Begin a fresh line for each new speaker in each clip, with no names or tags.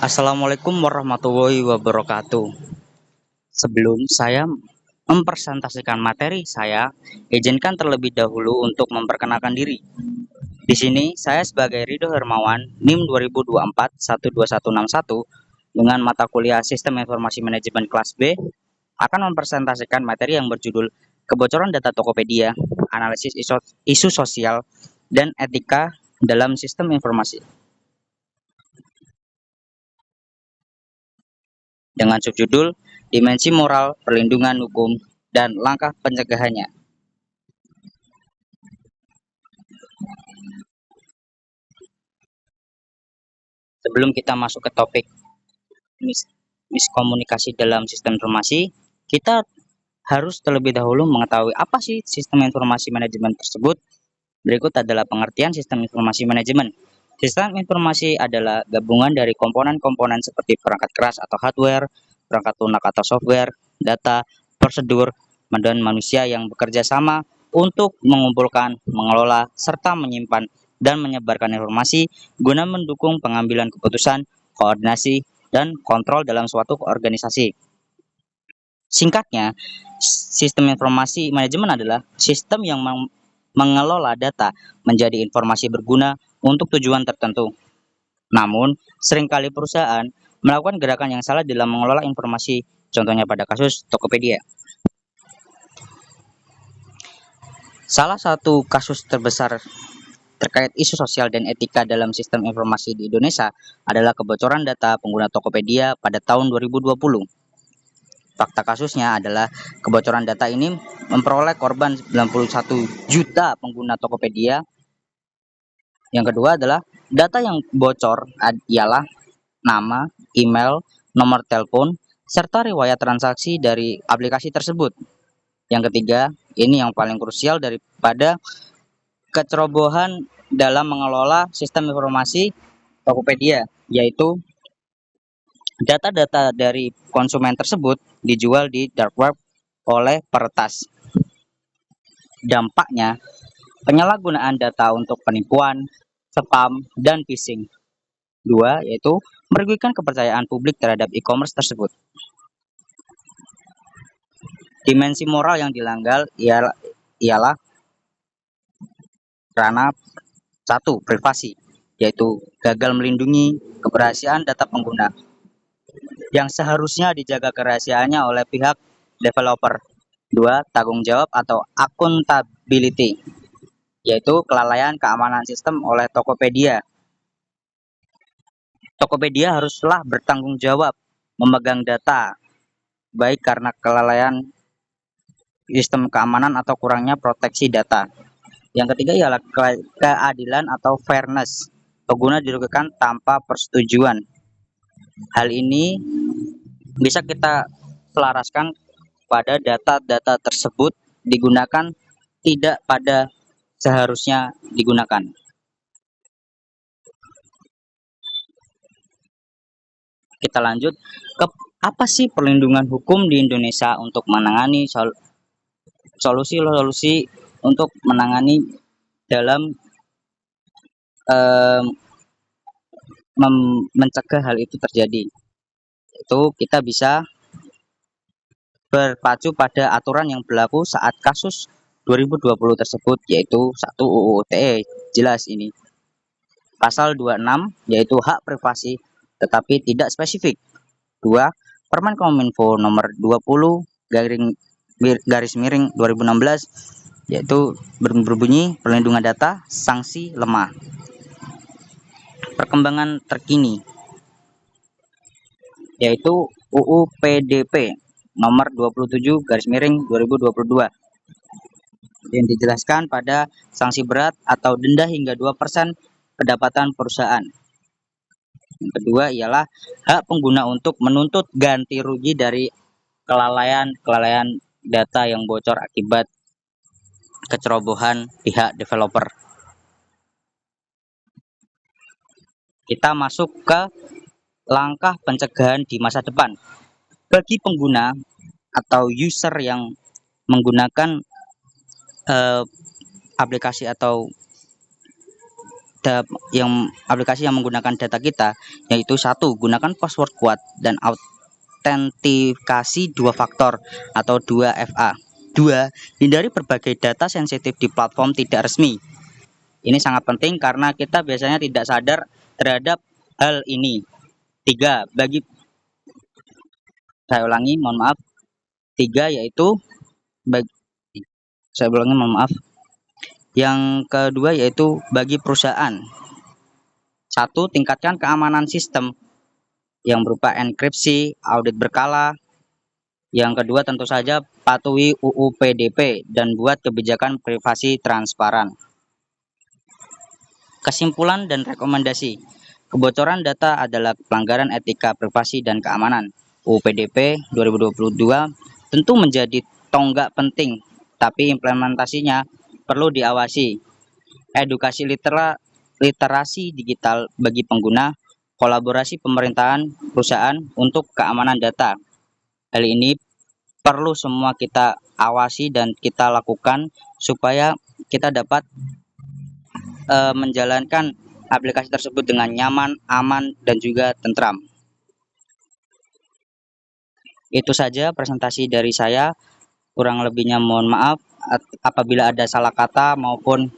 Assalamualaikum warahmatullahi wabarakatuh. Sebelum saya mempresentasikan materi saya, izinkan terlebih dahulu untuk memperkenalkan diri. Di sini saya sebagai Rido Hermawan, NIM 2024 12161 dengan mata kuliah Sistem Informasi Manajemen kelas B akan mempresentasikan materi yang berjudul Kebocoran Data Tokopedia, Analisis Isu Sosial dan Etika dalam Sistem Informasi, dengan subjudul Dimensi Moral, Perlindungan Hukum, dan Langkah Pencegahannya. Sebelum kita masuk ke topik miskomunikasi dalam sistem informasi, kita harus terlebih dahulu mengetahui apa sih sistem informasi manajemen tersebut. Berikut adalah pengertian sistem informasi manajemen. Sistem informasi adalah gabungan dari komponen-komponen seperti perangkat keras atau hardware, perangkat lunak atau software, data, prosedur, dan manusia yang bekerja sama untuk mengumpulkan, mengelola, serta menyimpan dan menyebarkan informasi guna mendukung pengambilan keputusan, koordinasi, dan kontrol dalam suatu organisasi. Singkatnya, sistem informasi manajemen adalah sistem yang mengelola data menjadi informasi berguna untuk tujuan tertentu. Namun, seringkali perusahaan melakukan gerakan yang salah dalam mengelola informasi, contohnya pada kasus Tokopedia. Salah satu kasus terbesar terkait isu sosial dan etika dalam sistem informasi di Indonesia adalah kebocoran data pengguna Tokopedia pada tahun 2020. Fakta kasusnya adalah kebocoran data ini memperoleh korban 91 juta pengguna Tokopedia. Yang kedua adalah data yang bocor ialah nama, email, nomor telepon, serta riwayat transaksi dari aplikasi tersebut. Yang ketiga, ini yang paling krusial daripada kecerobohan dalam mengelola sistem informasi Tokopedia, yaitu data-data dari konsumen tersebut dijual di dark web oleh peretas. Dampaknya, penyalahgunaan data untuk penipuan, spam, dan phishing. Dua, yaitu merugikan kepercayaan publik terhadap e-commerce tersebut. Dimensi moral yang dilanggar ialah karena satu, privasi, yaitu gagal melindungi keberahasiaan data pengguna yang seharusnya dijaga kerahasiaannya oleh pihak developer. Dua, tanggung jawab atau accountability, yaitu kelalaian keamanan sistem oleh Tokopedia. Tokopedia haruslah bertanggung jawab memegang data, baik karena kelalaian sistem keamanan atau kurangnya proteksi data. Yang ketiga ialah keadilan atau fairness. Pengguna dirugikan tanpa persetujuan. Hal ini bisa kita selaraskan pada data-data tersebut digunakan tidak pada seharusnya digunakan. Kita lanjut ke apa sih perlindungan hukum di Indonesia untuk menangani solusi-solusi untuk menangani dalam mencegah hal itu terjadi. Itu kita bisa berpacu pada aturan yang berlaku saat kasus 2020 tersebut, yaitu 1 UU ITE, jelas ini. Pasal 26 yaitu hak privasi tetapi tidak spesifik. 2. Permen Kominfo nomor 20 garis miring 2016 yaitu berbunyi perlindungan data sanksi lemah. Perkembangan terkini yaitu UU PDP nomor 27 garis miring 2022 yang dijelaskan pada sanksi berat atau denda hingga 2% pendapatan perusahaan. Yang kedua ialah hak pengguna untuk menuntut ganti rugi dari kelalaian data yang bocor akibat kecerobohan pihak developer. Kita masuk ke langkah pencegahan di masa depan. Bagi pengguna atau user yang menggunakan aplikasi atau yang aplikasi yang menggunakan data kita, yaitu satu, gunakan password kuat dan autentikasi dua faktor atau 2FA. Dua, hindari berbagai data sensitif di platform tidak resmi. Ini sangat penting karena kita biasanya tidak sadar terhadap hal ini. Tiga, saya ulangi, mohon maaf. Tiga yaitu saya ulangi, mohon maaf. Yang kedua yaitu bagi perusahaan. Satu, tingkatkan keamanan sistem yang berupa enkripsi, audit berkala. Yang kedua tentu saja patuhi UU PDP dan buat kebijakan privasi transparan. Kesimpulan dan rekomendasi. Kebocoran data adalah pelanggaran etika privasi dan keamanan. UU PDP 2022 tentu menjadi tonggak penting, tapi implementasinya perlu diawasi. Edukasi literasi digital bagi pengguna, kolaborasi pemerintahan perusahaan untuk keamanan data. Hal ini perlu semua kita awasi dan kita lakukan supaya kita dapat menjalankan aplikasi tersebut dengan nyaman, aman, dan juga tentram. Itu saja presentasi dari saya. Kurang lebihnya mohon maaf apabila ada salah kata maupun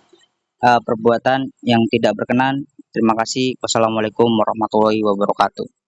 perbuatan yang tidak berkenan. Terima kasih. Wassalamualaikum warahmatullahi wabarakatuh.